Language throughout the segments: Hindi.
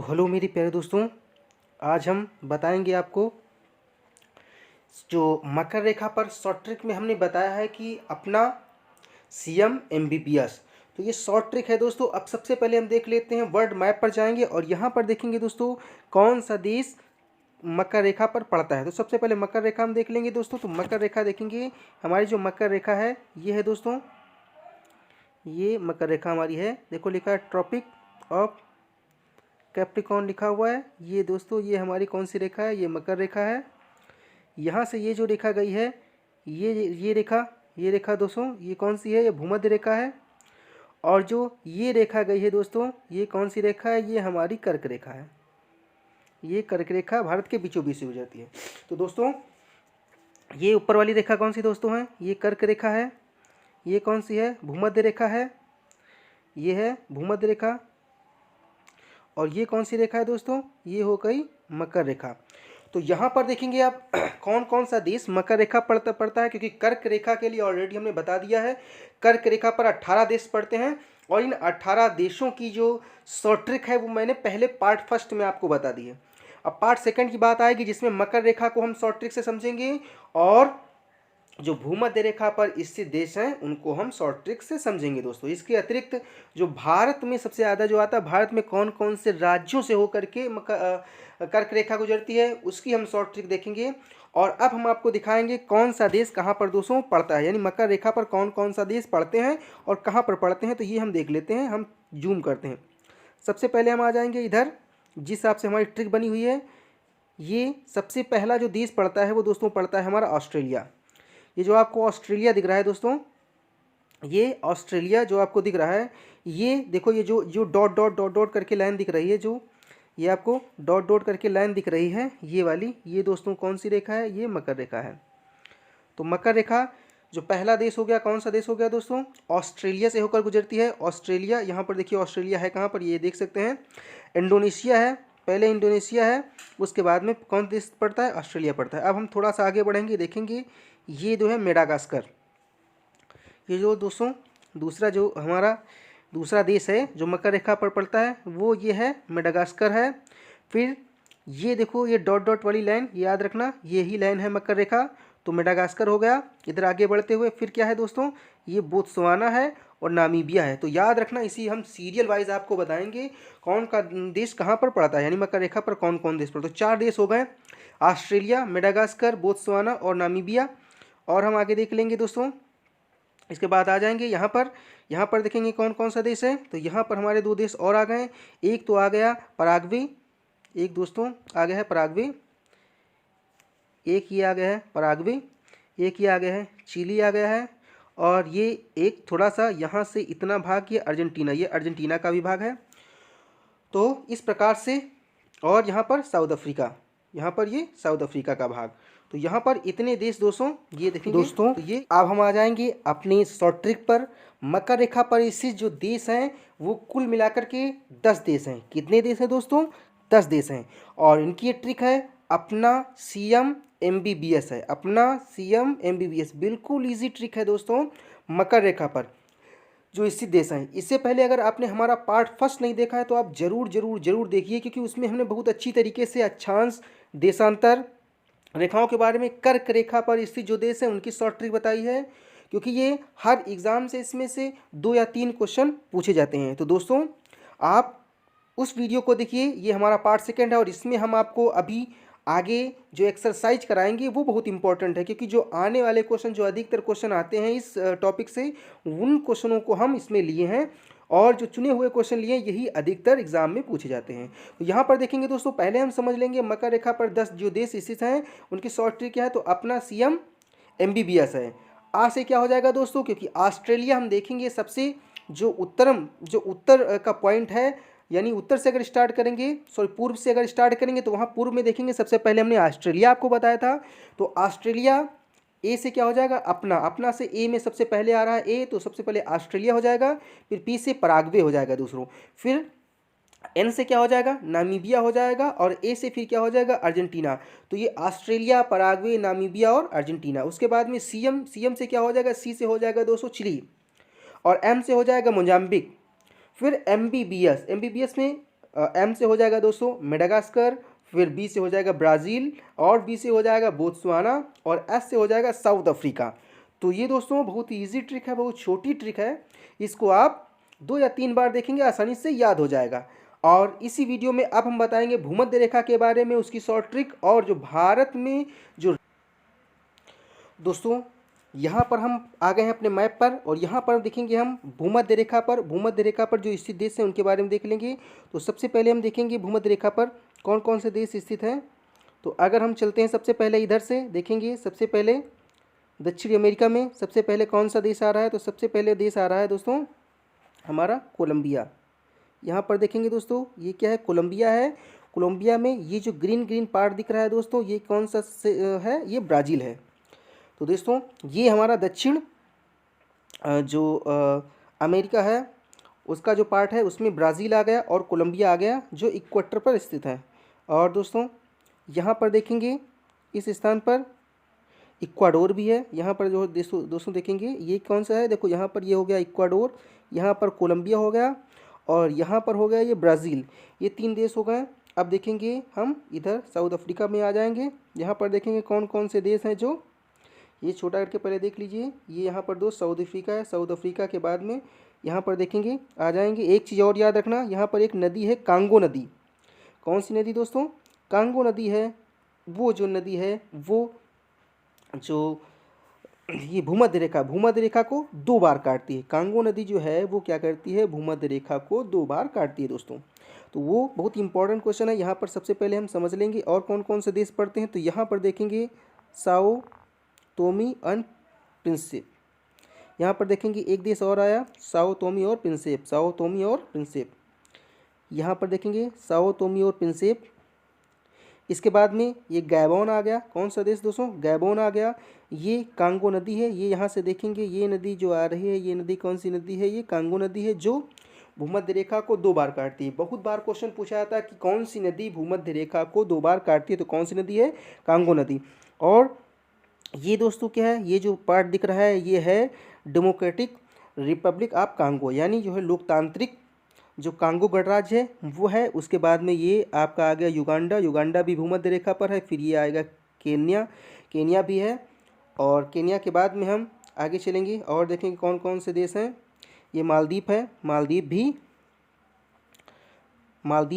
हेलो मेरे प्यारे दोस्तों, आज हम बताएंगे आपको जो मकर रेखा पर शॉर्ट ट्रिक में हमने बताया है कि अपना सीएम एमबीबीएस। तो ये शॉर्ट ट्रिक है दोस्तों। अब सबसे पहले हम देख लेते हैं, वर्ल्ड मैप पर जाएंगे और यहाँ पर देखेंगे दोस्तों कौन सा देश मकर रेखा पर पड़ता है। तो सबसे पहले मकर रेखा हम देख लेंगे दोस्तों। तो मकर रेखा देखेंगे, हमारी जो मकर रेखा है ये है दोस्तों, ये मकर रेखा हमारी है। देखो लिखा है ट्रॉपिक ऑफ कैप्रिकॉर्न लिखा हुआ है। ये दोस्तों ये हमारी कौन सी रेखा है, ये मकर रेखा है। यहाँ से ये जो रेखा गई है, ये रेखा दोस्तों ये कौन सी है, ये भूमध्य रेखा है। और जो ये रेखा गई है दोस्तों, ये कौन सी रेखा है, ये हमारी कर्क रेखा है। ये कर्क रेखा भारत के बीचों बीच से गुजरती है। तो दोस्तों ये ऊपर वाली रेखा कौन सी दोस्तों है, ये कर्क रेखा है। ये कौन सी है, भूमध्य रेखा है। ये है भूमध्य रेखा। और ये कौन सी रेखा है दोस्तों, ये हो गई मकर रेखा। तो यहाँ पर देखेंगे आप कौन कौन सा देश मकर रेखा पड़ता है, क्योंकि कर्क रेखा के लिए ऑलरेडी हमने बता दिया है। कर्क रेखा पर 18 देश पड़ते हैं और इन 18 देशों की जो शॉर्ट ट्रिक है वो मैंने पहले पार्ट फर्स्ट में आपको बता दी है। अब पार्ट सेकंड की बात आएगी जिसमें मकर रेखा को हम शॉर्ट ट्रिक से समझेंगे और जो भूमध्य रेखा पर स्थित देश हैं उनको हम शॉर्ट ट्रिक से समझेंगे दोस्तों। इसके अतिरिक्त जो भारत में सबसे ज़्यादा जो आता है, भारत में कौन कौन से राज्यों से होकर के कर्क रेखा गुजरती है, उसकी हम शॉर्ट ट्रिक देखेंगे। और अब हम आपको दिखाएंगे कौन सा देश कहाँ पर दोस्तों पड़ता है, यानी मकर रेखा पर कौन कौन सा देश पड़ते हैं और कहाँ पर पड़ते हैं। तो ये हम देख लेते हैं, हम जूम करते हैं। सबसे पहले हम आ जाएंगे इधर, जिस हिसाब से हमारी ट्रिक बनी हुई है। ये सबसे पहला जो देश पड़ता है वो दोस्तों पड़ता है हमारा ऑस्ट्रेलिया। ये जो आपको ऑस्ट्रेलिया दिख रहा है दोस्तों, ये ऑस्ट्रेलिया जो आपको दिख रहा है, ये देखो ये जो जो डॉट डॉट डॉट डॉट करके लाइन दिख रही है, जो ये आपको डॉट डॉट करके लाइन दिख रही है, ये वाली, ये दोस्तों कौन सी रेखा है, ये मकर रेखा है। तो मकर रेखा जो पहला देश हो गया, कौन सा देश हो गया दोस्तों, ऑस्ट्रेलिया से होकर गुजरती है। ऑस्ट्रेलिया, यहाँ पर देखिए ऑस्ट्रेलिया है कहाँ पर, ये देख सकते हैं। इंडोनेशिया है, पहले इंडोनेशिया है, उसके बाद में कौन देश पड़ता है, ऑस्ट्रेलिया पड़ता है। अब हम थोड़ा सा आगे बढ़ेंगे, देखेंगे ये जो है मेडागास्कर। ये जो दोस्तों दूसरा जो हमारा दूसरा देश है जो मकर रेखा पर पड़ता है वो ये है मेडागास्कर है। फिर ये देखो ये डॉट डॉट वाली लाइन, याद रखना यही लाइन है मकर रेखा। तो मेडागास्कर हो गया। इधर आगे बढ़ते हुए फिर क्या है दोस्तों, ये बोत्सवाना है और नामीबिया है। तो याद रखना, इसी हम सीरियल वाइज आपको बताएंगे कौन का देश कहाँ पर पड़ता है, यानी मकर रेखा पर कौन कौन देश पड़ता है। तो 4 देश हो गए, ऑस्ट्रेलिया, मेडागास्कर, बोत्सवाना और नामीबिया। और हम आगे देख लेंगे दोस्तों, इसके बाद आ जाएंगे यहाँ पर देखेंगे कौन कौन सा देश है। तो यहाँ पर हमारे 2 देश और आ गए। एक तो आ गया पराग्वे, एक दोस्तों आ गया है पराग्वे, एक ये आ गया है पराग्वे, एक ये आ गया है चिली आ गया है। और ये एक थोड़ा सा यहाँ से इतना भाग, ये अर्जेंटीना, ये अर्जेंटीना का भी भाग है। तो इस प्रकार से, और यहाँ पर साउथ अफ्रीका, यहाँ पर ये साउथ अफ्रीका का भाग। तो यहाँ पर इतने देश दोस्तों ये देखेंगे दोस्तों। तो ये अब हम आ जाएंगे अपनी शॉर्ट ट्रिक पर। मकर रेखा पर स्थित जो देश हैं वो कुल मिलाकर के 10 देश हैं। कितने देश हैं दोस्तों, 10 देश हैं। और इनकी ये ट्रिक है अपना सीएम एमबीबीएस है, अपना सीएम एमबीबीएस। बिल्कुल ईजी ट्रिक है दोस्तों मकर रेखा पर जो स्थित देश हैं। इससे पहले अगर आपने हमारा पार्ट फर्स्ट नहीं देखा है तो आप जरूर जरूर जरूर देखिए, क्योंकि उसमें हमने बहुत अच्छी तरीके से अक्षांश, देशांतर रेखाओं के बारे में, कर्क रेखा पर स्थित जो देश है उनकी शॉर्ट ट्रिक बताई है। क्योंकि ये हर एग्ज़ाम से इसमें से 2 या 3 क्वेश्चन पूछे जाते हैं। तो दोस्तों आप उस वीडियो को देखिए, ये हमारा पार्ट सेकंड है और इसमें हम आपको अभी आगे जो एक्सरसाइज कराएंगे वो बहुत इंपॉर्टेंट है। क्योंकि जो आने वाले क्वेश्चन, जो अधिकतर क्वेश्चन आते हैं इस टॉपिक से, उन क्वेश्चनों को हम इसमें लिए हैं और जो चुने हुए क्वेश्चन लिए यही अधिकतर एग्जाम में पूछे जाते हैं। तो यहाँ पर देखेंगे दोस्तों, पहले हम समझ लेंगे मकर रेखा पर 10 जो देश स्थित हैं उनकी शॉर्ट ट्रिक क्या है। तो अपना सीएम एमबीबीएस है। आ से क्या हो जाएगा दोस्तों, क्योंकि ऑस्ट्रेलिया हम देखेंगे सबसे जो उत्तर का पॉइंट है, यानी उत्तर से अगर स्टार्ट करेंगे, सॉरी पूर्व से अगर स्टार्ट करेंगे तो वहाँ पूर्व में देखेंगे सबसे पहले हमने ऑस्ट्रेलिया आपको बताया था। तो ऑस्ट्रेलिया ए से क्या हो जाएगा, अपना से ए में सबसे पहले आ रहा है ए, तो सबसे पहले ऑस्ट्रेलिया हो जाएगा। फिर पी से पराग्वे हो जाएगा दूसरों। फिर एन से क्या हो जाएगा, नामीबिया हो जाएगा। और ए से फिर क्या हो जाएगा, अर्जेंटीना। तो ये ऑस्ट्रेलिया, पराग्वे, नामीबिया और अर्जेंटीना। उसके बाद में सीएम से क्या हो जाएगा, सी से हो जाएगा दोस्तों चिली। और एम से हो जाएगा मोजाम्बिक। फिर एमबीबीएस में एम से हो जाएगा दोस्तों मेडागास्कर, फिर बी से हो जाएगा ब्राज़ील, और बी से हो जाएगा बोत्सवाना, और एस से हो जाएगा साउथ अफ्रीका। तो ये दोस्तों बहुत ही ईजी ट्रिक है, बहुत छोटी ट्रिक है, इसको आप 2 या 3 बार देखेंगे आसानी से याद हो जाएगा। और इसी वीडियो में अब हम बताएंगे भूमध्य रेखा के बारे में, उसकी शॉर्ट ट्रिक, और जो भारत में जो दोस्तों यहाँ पर हम आ गए हैं अपने मैप पर, और यहाँ पर देखेंगे हम भूमध्य रेखा पर जो स्थित देश हैं उनके बारे में देख लेंगे। तो सबसे पहले हम देखेंगे भूमध्य रेखा पर कौन कौन से देश स्थित हैं। तो अगर हम चलते हैं सबसे पहले इधर से देखेंगे, सबसे पहले दक्षिण अमेरिका में सबसे पहले कौन सा देश आ रहा है, तो सबसे पहले देश आ रहा है दोस्तों हमारा कोलंबिया। यहाँ पर देखेंगे दोस्तों ये क्या है, कोलंबिया है। कोलंबिया में ये जो ग्रीन ग्रीन पार्ट दिख रहा है दोस्तों, ये कौन सा है, ये ब्राज़ील है। तो दोस्तों ये हमारा दक्षिण जो अमेरिका है उसका जो पार्ट है उसमें ब्राज़ील आ गया और कोलंबिया आ गया जो इक्वेटर पर स्थित है। और दोस्तों यहाँ पर देखेंगे इस स्थान पर इक्वाडोर भी है। यहाँ पर जो दोस्तों देखेंगे ये कौन सा है, देखो यहाँ पर ये हो गया इक्वाडोर, यहाँ पर कोलंबिया हो गया, और यहाँ पर हो गया ये ब्राज़ील। ये 3 देश हो गए। अब देखेंगे हम इधर साउथ अफ्रीका में आ जाएंगे। यहाँ पर देखेंगे कौन कौन से देश हैं, जो ये छोटा करके पहले देख लीजिए। ये यहाँ पर दोस्त साउथ अफ्रीका है। साउथ अफ्रीका के बाद में यहाँ पर देखेंगे आ जाएंगे। एक चीज़ और याद रखना, यहाँ पर एक नदी है कांगो नदी। कौन सी नदी दोस्तों, कांगो नदी है। वो जो नदी है वो जो ये भूमध्य रेखा को 2 बार काटती है। कांगो नदी जो है वो क्या करती है, भूमध्य रेखा को 2 बार काटती है दोस्तों। तो वो बहुत इंपॉर्टेंट क्वेश्चन है। यहाँ पर सबसे पहले हम समझ लेंगे और कौन कौन से देश पड़ते हैं। तो यहाँ पर देखेंगे साओ टोमी एंड प्रिंसिप। यहाँ पर देखेंगे एक देश और आया साओ टोमी और प्रिंसिप। यहाँ पर देखेंगे साओ टोमी और प्रिंसिप। इसके बाद में ये गैबोन आ गया। कौन सा देश दोस्तों, गैबोन आ गया। ये कांगो नदी है। ये यहाँ से देखेंगे ये नदी जो आ रही है, ये नदी कौन सी नदी है, ये कांगो नदी है जो भूमध्य रेखा को 2 बार काटती है। बहुत बार क्वेश्चन पूछा जाता है कि कौन सी नदी भूमध्य रेखा को 2 बार काटती है, तो कौन सी नदी है, कांगो नदी। और ये दोस्तों क्या है, ये जो पार्ट दिख रहा है ये है डेमोक्रेटिक रिपब्लिक ऑफ कांगो, यानी जो है लोकतांत्रिक जो कांगो गणराज्य है वो है। उसके बाद में ये आपका आ गया युगांडा भी भूमध्य रेखा पर है। फिर ये आएगा केन्या भी है। और केन्या के बाद में हम आगे चलेंगे और देखेंगे कौन कौन से देश हैं। ये मालदीव है, मालदीव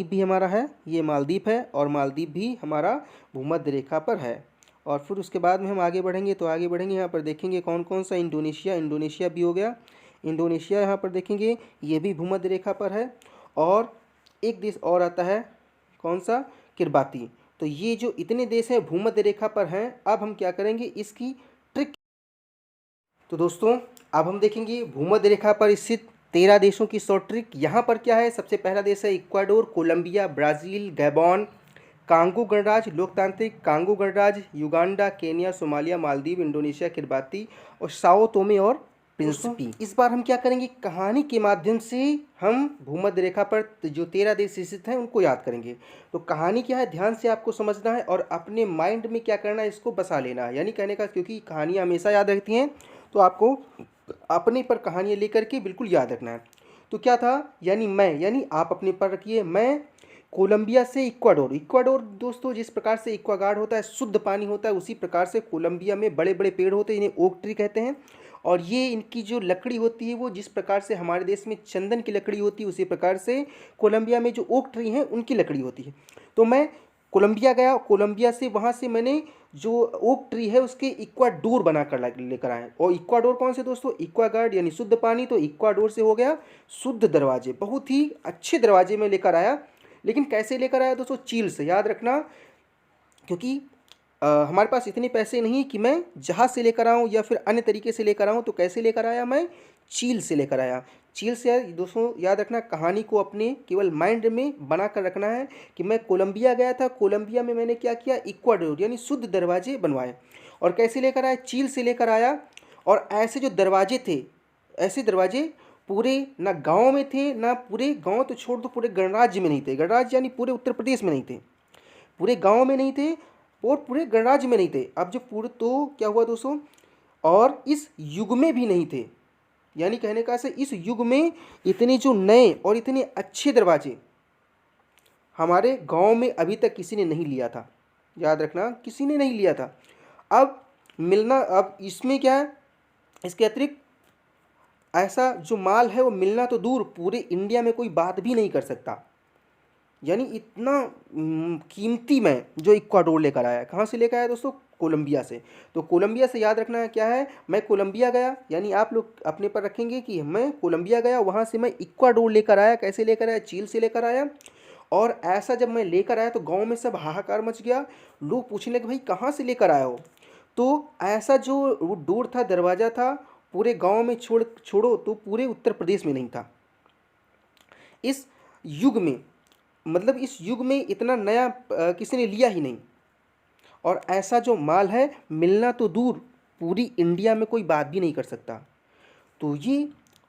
भी हमारा है, ये मालदीव है, और मालदीव भी हमारा भूमध्य रेखा पर है। और फिर उसके बाद में हम आगे बढ़ेंगे यहाँ पर देखेंगे कौन कौन सा, इंडोनेशिया भी हो गया। इंडोनेशिया यहाँ पर देखेंगे ये भी भूमध्य रेखा पर है। और एक देश और आता है कौन सा, किरबाती। तो ये जो इतने देश हैं भूमध्य रेखा पर हैं। अब हम क्या करेंगे इसकी ट्रिक। तो दोस्तों अब हम देखेंगे भूमध्य रेखा पर स्थित 13 देशों की शॉर्ट ट्रिक। यहाँ पर क्या है, सबसे पहला देश है Ecuador, Colombia, Brazil, Gabon, Congo गणराज्य, लोकतांत्रिक कांगो गणराज्य, Uganda, Kenya, Somalia, Maldives, Indonesia, Kiribati और साओ टोमे और प्रिंसिपी। इस बार हम क्या करेंगे, कहानी के माध्यम से हम भूमध्य रेखा पर जो 13 देश स्थित हैं उनको याद करेंगे। तो कहानी क्या है, ध्यान से आपको समझना है और अपने माइंड में क्या करना है, इसको बसा लेना है। यानी कहने का, क्योंकि कहानियाँ हमेशा याद रहती हैं तो आपको अपने पर कहानियाँ लेकर के बिल्कुल याद रखना है। तो क्या था, यानी आप अपने पर रखिए, मैं कोलंबिया से इक्वाडोर दोस्तों जिस प्रकार से एक्वागार्ड होता है, शुद्ध पानी होता है, उसी प्रकार से कोलंबिया में बड़े बड़े पेड़ होते हैं, इन्हें ओक ट्री कहते हैं। और ये इनकी जो लकड़ी होती है वो जिस प्रकार से हमारे देश में चंदन की लकड़ी होती है, उसी प्रकार से कोलंबिया में जो ओक ट्री हैं उनकी लकड़ी होती है। तो मैं कोलंबिया गया, कोलंबिया से वहाँ से मैंने जो ओक ट्री है उसके इक्वाडोर बना कर लेकर आए। और इक्वाडोर कौन से दोस्तों, एक्वागार्ड यानी शुद्ध पानी, तो इक्वाडोर से हो गया शुद्ध दरवाजे। बहुत ही अच्छे दरवाजे में लेकर आया। लेकिन कैसे लेकर आया दोस्तों, चील से, याद रखना, क्योंकि हमारे पास इतने पैसे नहीं कि मैं जहाज़ से लेकर आऊँ या फिर अन्य तरीके से लेकर आऊँ। तो कैसे लेकर आया, मैं चील से लेकर आया। चील से दोस्तों याद रखना, कहानी को अपने केवल माइंड में बना कर रखना है कि मैं कोलंबिया गया था, कोलंबिया में मैंने क्या किया, इक्वाडोर यानी शुद्ध दरवाजे बनवाए। और कैसे लेकर आया, चील से लेकर आया। और ऐसे जो दरवाजे थे, ऐसे दरवाजे पूरे ना गांव में थे, ना पूरे गांव तो छोड़ दो, पूरे गणराज्य में नहीं थे। गणराज्य यानी पूरे उत्तर प्रदेश में नहीं थे, पूरे गांव में नहीं थे और पूरे गणराज्य में नहीं थे। अब जो पूरे, तो क्या हुआ दोस्तों, और इस युग में भी नहीं थे। यानी कहने का से इस युग में इतने जो नए और इतने अच्छे दरवाजे हमारे गांव में अभी तक किसी ने नहीं लिया था, याद रखना किसी ने नहीं लिया था। अब मिलना, अब इसमें क्या है, इसके अतिरिक्त ऐसा जो माल है वो मिलना तो दूर, पूरे इंडिया में कोई बात भी नहीं कर सकता। यानी इतना कीमती में जो इक्वाडोर लेकर आया है, कहाँ से लेकर आया दोस्तों, कोलंबिया से। तो कोलंबिया से याद रखना है क्या है, मैं कोलंबिया गया, यानी आप लोग अपने पर रखेंगे कि मैं कोलंबिया गया, वहाँ से मैं इक्वाडोर लेकर आया। कैसे लेकर आया, चील से लेकर आया। और ऐसा जब मैं लेकर आया तो गांव में सब हाहाकार मच गया, लोग पूछने लगे भाई कहाँ से लेकर आया हो। तो ऐसा जो वो डोर था, दरवाज़ा था, पूरे गांव में छोड़ो तो पूरे उत्तर प्रदेश में नहीं था इस युग में। मतलब इस युग में इतना नया किसी ने लिया ही नहीं। और ऐसा जो माल है मिलना तो दूर, पूरी इंडिया में कोई बात भी नहीं कर सकता। तो ये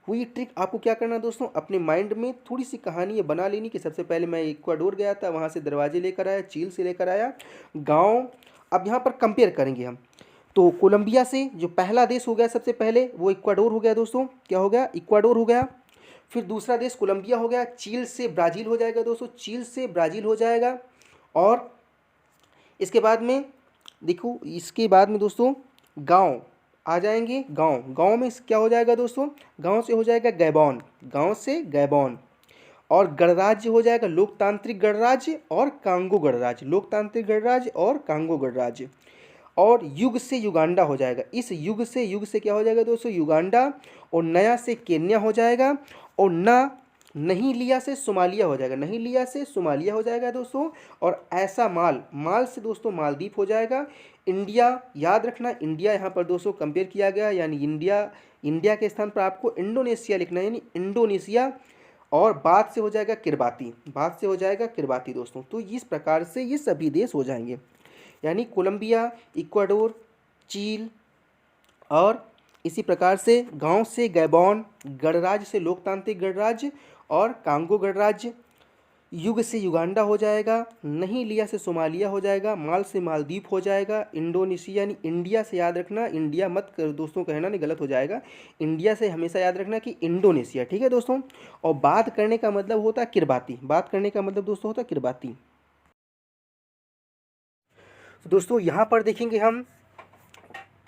हुई ट्रिक। आपको क्या करना है दोस्तों, अपने माइंड में थोड़ी सी कहानी ये बना लेनी कि सबसे पहले मैं इक्वाडोर गया था, वहाँ से दरवाजे लेकर आया, चील से लेकर आया, गांव। अब यहाँ पर कंपेयर करेंगे हम। तो कोलंबिया से जो पहला देश हो गया सबसे पहले वो इक्वाडोर हो गया दोस्तों। क्या हो गया, इक्वाडोर हो गया। फिर दूसरा देश कोलंबिया हो गया। चील से ब्राज़ील हो जाएगा दोस्तों, चील से ब्राज़ील हो जाएगा। और इसके बाद में देखो, इसके बाद में दोस्तों गांव आ जाएंगे। गांव में क्या हो जाएगा दोस्तों, गांव से हो जाएगा गैबॉन, गांव से गैबॉन। और गणराज्य हो जाएगा लोकतांत्रिक गणराज्य और कांगो गणराज्य, लोकतांत्रिक गणराज्य और कांगो गणराज्य। और युग से युगांडा हो जाएगा। इस युग से क्या हो जाएगा दोस्तों, युगांडा। और नया से केन्या हो जाएगा। और नहीं लिया से सोमालिया हो जाएगा, नहीं लिया से सोमालिया हो जाएगा दोस्तों। और ऐसा माल से दोस्तों मालदीव हो जाएगा। इंडिया, याद रखना इंडिया यहाँ पर दोस्तों कंपेयर किया गया, यानी इंडिया के स्थान पर आपको इंडोनेशिया लिखना है, यानी इंडोनेशिया। और बाद से हो जाएगा किरबाती, बाद से हो जाएगा किरबाती दोस्तों। तो इस प्रकार से ये सभी देश हो जाएंगे, यानी कोलंबिया, इक्वाडोर, चील, और इसी प्रकार से गांव से गैबॉन, गणराज्य से लोकतांत्रिक गणराज्य और कांगो गणराज्य। युग से युगांडा हो जाएगा, नहीं लिया से सोमालिया हो जाएगा, माल से मालदीव हो जाएगा, इंडोनेशिया, यानी इंडिया से याद रखना, इंडिया मत कर दोस्तों कहना, नहीं गलत हो जाएगा। इंडिया से हमेशा याद रखना कि इंडोनेशिया, ठीक है दोस्तों। और बात करने का मतलब होता है किरबाती, बात करने का मतलब दोस्तों होता है किरबाती। दोस्तों यहाँ पर देखेंगे हम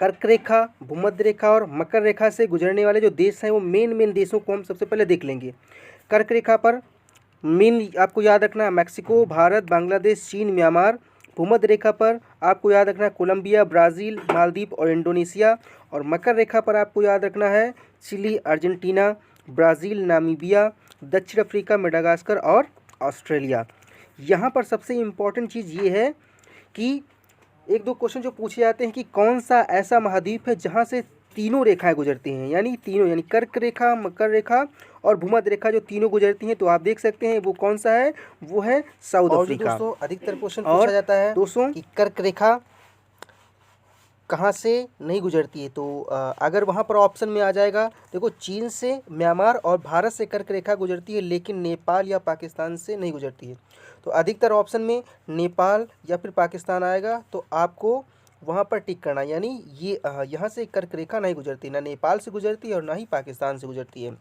कर्क रेखा, भूमध्य रेखा और मकर रेखा से गुजरने वाले जो देश हैं वो मेन देशों को हम सबसे पहले देख लेंगे। कर्क रेखा पर मेन आपको याद रखना है मैक्सिको, भारत, बांग्लादेश, चीन, म्यांमार। भूमध्य रेखा पर आपको याद रखना है कोलंबिया, ब्राज़ील, मालदीव और इंडोनेशिया। और मकर रेखा पर आपको याद रखना है चिली, अर्जेंटीना, ब्राज़ील, नामीबिया, दक्षिण अफ्रीका, मेडागास्कर और ऑस्ट्रेलिया। यहाँ पर सबसे इम्पॉर्टेंट चीज़ ये है कि एक दो क्वेश्चन जो पूछे जाते हैं कि कौन सा ऐसा महाद्वीप है जहाँ से तीनों रेखाएं गुजरती हैं, यानी तीनों, यानी कर्क रेखा, मकर रेखा और भूमध्य रेखा जो तीनों गुजरती हैं। तो आप देख सकते हैं वो कौन सा है, वो है साउथ अफ्रीका। दोस्तों अधिकतर क्वेश्चन पूछा जाता है दोस्तों कि कर्क रेखा कहाँ से नहीं गुजरती है। तो अगर वहाँ पर ऑप्शन में आ जाएगा, देखो चीन से, म्यांमार और भारत से कर्क रेखा गुजरती है, लेकिन नेपाल या पाकिस्तान से नहीं गुजरती है। तो अधिकतर ऑप्शन में नेपाल या फिर पाकिस्तान आएगा, तो आपको वहाँ पर टिक करना, यानी ये यहाँ से कर्क रेखा नहीं गुजरती, ना नेपाल से गुजरती है और ना ही पाकिस्तान से गुजरती है।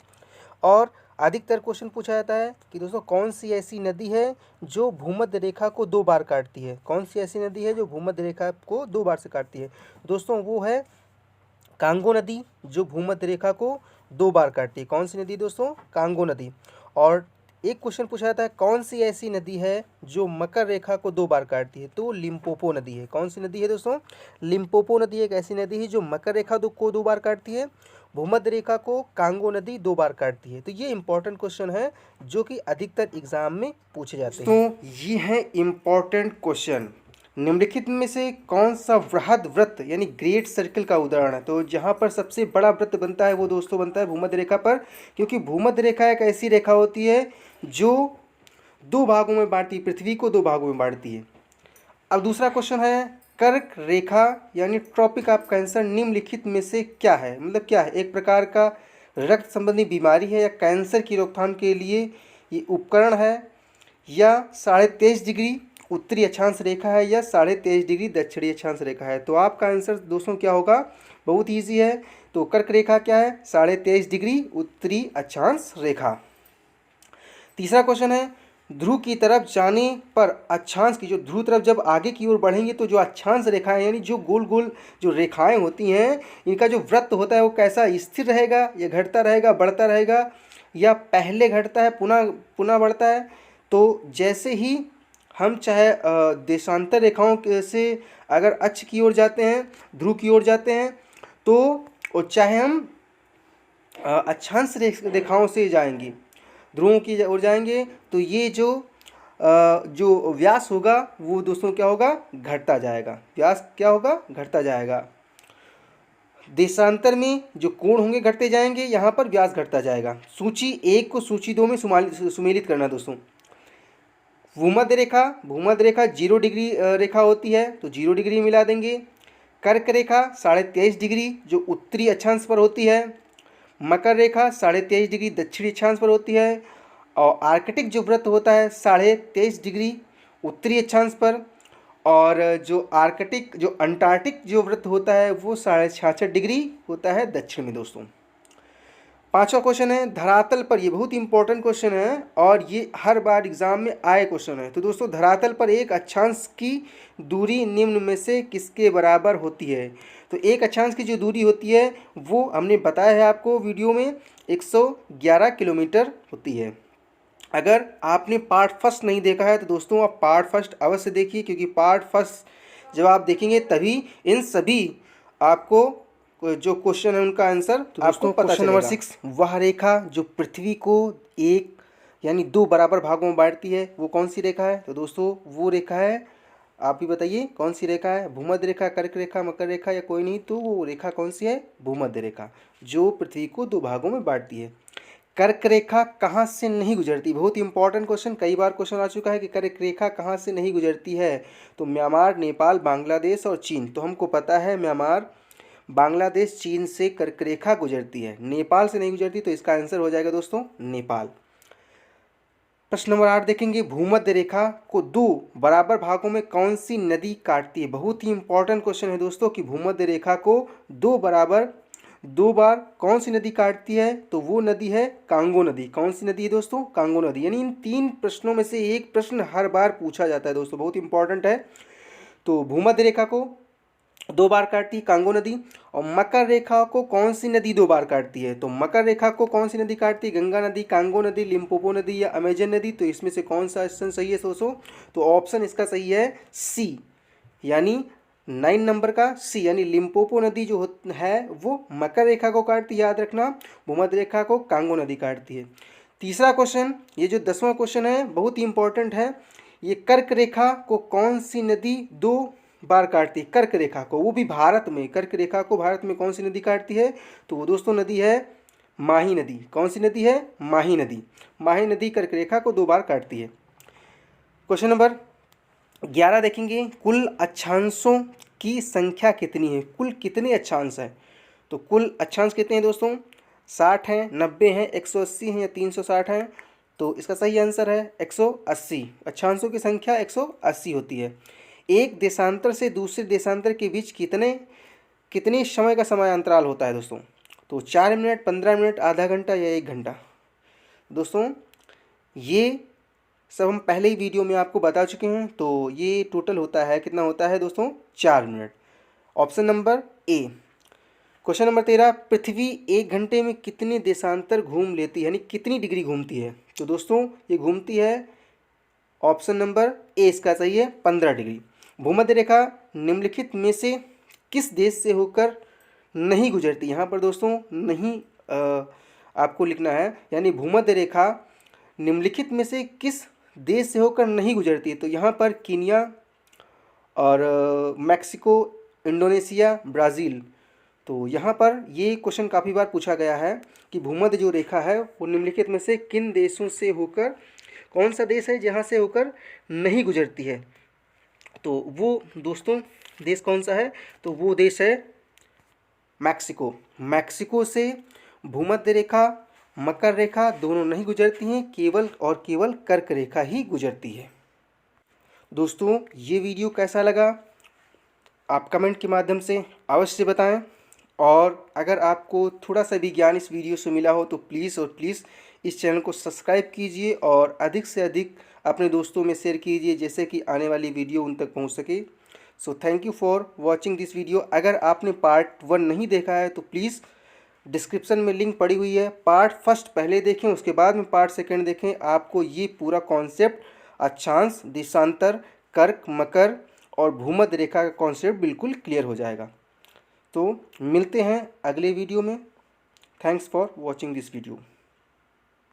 और अधिकतर क्वेश्चन पूछा जाता है कि दोस्तों कौन सी ऐसी नदी है जो भूमध्य रेखा को 2 बार काटती है, कौन सी ऐसी नदी है जो भूमध्य रेखा को 2 बार से काटती है। दोस्तों वो है कांगो नदी, जो भूमध्य रेखा को 2 बार काटती है। कौन सी नदी दोस्तों, कांगो नदी। और एक क्वेश्चन पूछा जाता है कौन सी ऐसी नदी है जो मकर रेखा को 2 बार काटती है, तो लिम्पोपो नदी है। कौन सी नदी है दोस्तों, लिम्पोपो नदी एक ऐसी नदी है जो मकर रेखा को 2 बार काटती है, भूमध्य रेखा को कांगो नदी 2 बार काटती है। तो ये इंपॉर्टेंट क्वेश्चन है जो कि अधिकतर एग्जाम में पूछे जाते हैं। तो ये है इंपॉर्टेंट क्वेश्चन। निम्नलिखित में से कौन सा वृहद वृत्त यानी ग्रेट सर्कल का उदाहरण है। तो जहाँ पर सबसे बड़ा वृत्त बनता है वो दोस्तों बनता है भूमध्य रेखा पर, क्योंकि भूमध्य रेखा एक ऐसी रेखा होती है जो 2 भागों में बांटती है, पृथ्वी को 2 भागों में बांटती है। अब दूसरा क्वेश्चन है कर्क रेखा यानी ट्रॉपिक ऑफ कैंसर निम्नलिखित में से क्या है, मतलब क्या है, एक प्रकार का रक्त संबंधी बीमारी है या कैंसर की रोकथाम के लिए ये उपकरण है, या 23.5 डिग्री उत्तरी अक्षांश रेखा है, या 23.5 डिग्री दक्षिणी अक्षांश रेखा है। तो आपका आंसर दोस्तों क्या होगा, बहुत ईजी है। तो कर्क रेखा क्या है, 23.5 डिग्री उत्तरी अक्षांश रेखा। तीसरा क्वेश्चन है ध्रुव की तरफ जाने पर अक्षांश की, जो ध्रुव तरफ जब आगे की ओर बढ़ेंगे तो जो अक्षांश रेखाएं यानी जो गोल गोल जो रेखाएं होती हैं, इनका जो वृत्त होता है वो कैसा स्थिर रहेगा या घटता रहेगा, बढ़ता रहेगा, या पहले घटता है पुनः पुनः बढ़ता है। तो जैसे ही हम चाहे देशांतर रेखाओं से अगर अक्ष की ओर जाते हैं, ध्रुव की ओर जाते हैं, तो और चाहे हम अक्षांश रेखाओं से जाएंगे, ध्रुवों की ओर जाएंगे, तो ये जो व्यास होगा वो दोस्तों क्या होगा, घटता जाएगा। व्यास क्या होगा, घटता जाएगा। देशांतर में जो कोण होंगे घटते जाएंगे, यहाँ पर व्यास घटता जाएगा। सूची 1 को सूची 2 में सुमेलित करना दोस्तों। भूमध्य रेखा 0 डिग्री रेखा होती है, तो 0 डिग्री मिला देंगे। कर्क रेखा 23.5 डिग्री जो उत्तरी अक्षांश पर होती है। मकर रेखा 23.5 डिग्री दक्षिणी अक्षांश पर होती है। और आर्कटिक जो वृत्त होता है 23.5 डिग्री उत्तरी अक्षांश पर। और जो अंटार्कटिक जो वृत्त होता है वो 66.5 डिग्री होता है दक्षिण में दोस्तों। 5वां क्वेश्चन है धरातल पर, ये बहुत इंपॉर्टेंट क्वेश्चन है और ये हर बार एग्जाम में आए क्वेश्चन है। तो दोस्तों धरातल पर एक अक्षांश की दूरी निम्न में से किसके बराबर होती है। तो एक अक्षांश की जो दूरी होती है वो हमने बताया है आपको वीडियो में 111 किलोमीटर होती है। अगर आपने पार्ट फर्स्ट नहीं देखा है तो दोस्तों आप पार्ट फर्स्ट अवश्य देखिए, क्योंकि पार्ट फर्स्ट जब आप देखेंगे तभी इन सभी आपको जो क्वेश्चन है उनका आंसर तो आपको पता चलेगा। क्वेश्चन नंबर 6, वह रेखा जो पृथ्वी को एक यानी 2 बराबर भागों में बांटती है वो कौन सी रेखा है। तो दोस्तों वो रेखा है, आप भी बताइए कौन सी रेखा है। भूमध्य रेखा, कर्क रेखा, मकर रेखा या कोई नहीं, तो वो रेखा कौन सी है, भूमध्य रेखा, जो पृथ्वी को 2 भागों में बांटती है। कर्क रेखा कहाँ से नहीं गुजरती, बहुत इंपॉर्टेंट क्वेश्चन, कई बार क्वेश्चन आ चुका है कि कर्क रेखा कहाँ से नहीं गुजरती है। तो म्यांमार, नेपाल, बांग्लादेश और चीन। तो हमको पता है म्यांमार, बांग्लादेश, चीन से कर्क रेखा गुजरती है, नेपाल से नहीं गुजरती, तो इसका आंसर हो जाएगा दोस्तों नेपाल। प्रश्न नंबर 8 देखेंगे, भूमध्य रेखा को 2 बराबर भागों में कौन सी नदी काटती है। बहुत ही इंपॉर्टेंट क्वेश्चन है दोस्तों कि भूमध्य रेखा को 2 बार कौन सी नदी काटती है। तो वो नदी है कांगो नदी। कौन सी नदी है दोस्तों, कांगो नदी। यानी इन 3 प्रश्नों में से एक प्रश्न हर बार पूछा जाता है दोस्तों, बहुत इंपॉर्टेंट है। तो भूमध्य रेखा को 2 बार काटती है कांगो नदी। और मकर रेखा को कौन सी नदी 2 बार काटती है। तो मकर रेखा को कौन सी नदी काटती है, गंगा नदी, कांगो नदी, लिम्पोपो नदी या अमेजन नदी। तो इसमें से कौन सा ऑप्शन सही है दोस्तों। तो ऑप्शन इसका सही है सी, यानी 9 नंबर का सी, यानी लिम्पोपो नदी जो है वो मकर रेखा को काटती है, याद रखना। भूमध्य रेखा को कांगो नदी काटती है। तीसरा क्वेश्चन, ये जो 10वां क्वेश्चन है बहुत ही इंपॉर्टेंट है। ये कर्क रेखा को कौन सी नदी 2 बार काटती है, कर्क रेखा को, वो भी भारत में। कर्क रेखा को भारत में कौन सी नदी काटती है। तो वो दोस्तों नदी है माही नदी। कौन सी नदी है, माही नदी। माही नदी कर्क रेखा को 2 बार काटती है। क्वेश्चन नंबर 11 देखेंगे, कुल अक्षांशों की संख्या कितनी है, कुल कितने अक्षांश हैं। तो कुल अक्षांश कितने हैं दोस्तों, 60 हैं, 90 हैं, 180 हैं या 360 हैं। तो इसका सही आंसर है 180। अक्षांशों की संख्या 180 होती है। एक देशांतर से दूसरे देशांतर के बीच कितने समय का समय अंतराल होता है दोस्तों। तो 4 मिनट, 15 मिनट, आधा घंटा या 1 घंटा। दोस्तों ये सब हम पहले ही वीडियो में आपको बता चुके हैं। तो ये टोटल होता है, कितना होता है दोस्तों, 4 minute. Option number A. Question number 13, पृथ्वी 1 घंटे में कितने देशांतर घूम लेती है, यानी कितनी डिग्री घूमती है। तो दोस्तों ये घूमती है, ऑप्शन नंबर ए इसका सही है, 15 डिग्री। भूमध्य रेखा निम्नलिखित में से किस देश से होकर नहीं गुजरती। यहाँ पर दोस्तों नहीं आपको लिखना है, यानी भूमध्य रेखा निम्नलिखित में से किस देश से होकर नहीं गुजरती है। तो यहाँ पर कीनिया और मैक्सिको, इंडोनेशिया, ब्राज़ील। तो यहाँ पर ये क्वेश्चन काफ़ी बार पूछा गया है कि भूमध्य जो रेखा है वो निम्नलिखित में से किन देशों से होकर, कौन सा देश है जहाँ से होकर नहीं गुजरती है। तो वो दोस्तों देश कौन सा है, तो वो देश है मैक्सिको। मैक्सिको से भूमध्य रेखा, मकर रेखा दोनों नहीं गुजरती हैं, केवल और केवल कर्क रेखा ही गुजरती है। दोस्तों ये वीडियो कैसा लगा आप कमेंट के माध्यम से अवश्य बताएं। और अगर आपको थोड़ा सा भी ज्ञान इस वीडियो से मिला हो तो प्लीज़ और प्लीज़ इस चैनल को सब्सक्राइब कीजिए और अधिक से अधिक अपने दोस्तों में शेयर कीजिए, जैसे कि आने वाली वीडियो उन तक पहुंच सके। So thank you for watching this video. अगर आपने पार्ट 1 नहीं देखा है तो प्लीज़ डिस्क्रिप्शन में लिंक पड़ी हुई है, पार्ट फर्स्ट पहले देखें, उसके बाद में पार्ट सेकंड देखें। आपको ये पूरा कॉन्सेप्ट अक्षांश, देशांतर, कर्क, मकर और भूमध्य रेखा का कॉन्सेप्ट बिल्कुल क्लियर हो जाएगा। तो मिलते हैं अगले वीडियो में। Thanks for watching this video.